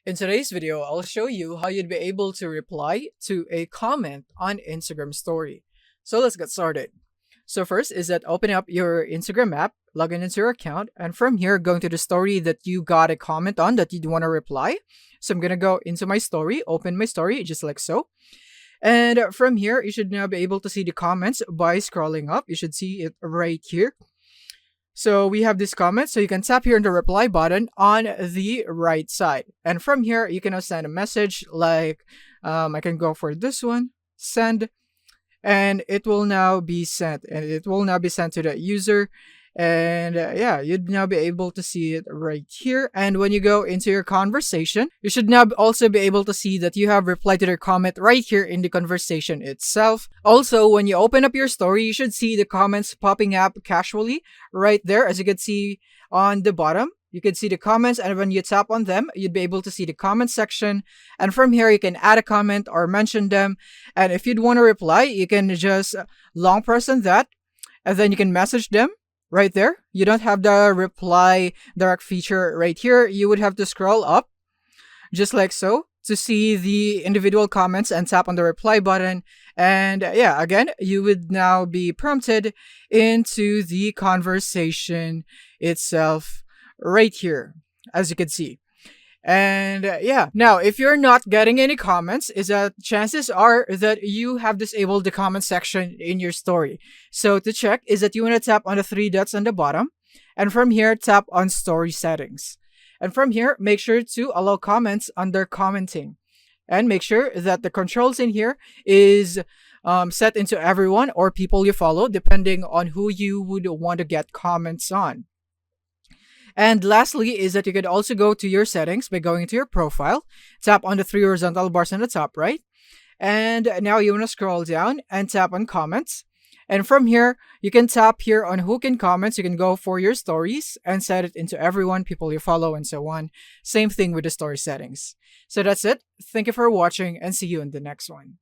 In today's video, I'll show you how you'd be able to reply to a comment on Instagram story. So let's get started. So first is that open up your Instagram app, log in into your account, and from here, going to the story that you got a comment on that you'd want to reply. So I'm gonna go into my story, open my story, just like so. And from here, you should now be able to see the comments by scrolling up. You should see it right here. So we have this comment, so you can tap here on the reply button on the right side. And from here, you can now send a message like, I can go for this one, send, and it will now be sent. And it will now be sent to the user. And yeah, you'd now be able to see it right here. And when you go into your conversation, you should now also be able to see that you have replied to their comment right here in the conversation itself. Also, when you open up your story, you should see the comments popping up casually right there. As you can see on the bottom, you can see the comments, and when you tap on them, you'd be able to see the comment section. And from here, you can add a comment or mention them. And if you'd want to reply, you can just long press on that, and then you can message them right there. You don't have the reply direct feature right here. You would have to scroll up just like so to see the individual comments and tap on the reply button. And yeah, again, you would now be prompted into the conversation itself right here, as you can see. And yeah, now if you're not getting any comments, is that chances are that you have disabled the comment section in your story. So to check is that you want to tap on the three dots on the bottom, and from here tap on story settings. And from here, make sure to allow comments under commenting, and make sure that the controls in here is set into everyone or people you follow, depending on who you would want to get comments on. And lastly is that you could also go to your settings by going to your profile, tap on the three horizontal bars on the top right, and now you want to scroll down and tap on comments. And from here, you can tap here on who can comments. You can go for your stories and set it into everyone, people you follow, and so on. Same thing with the story settings. So that's it. Thank you for watching and see you in the next one.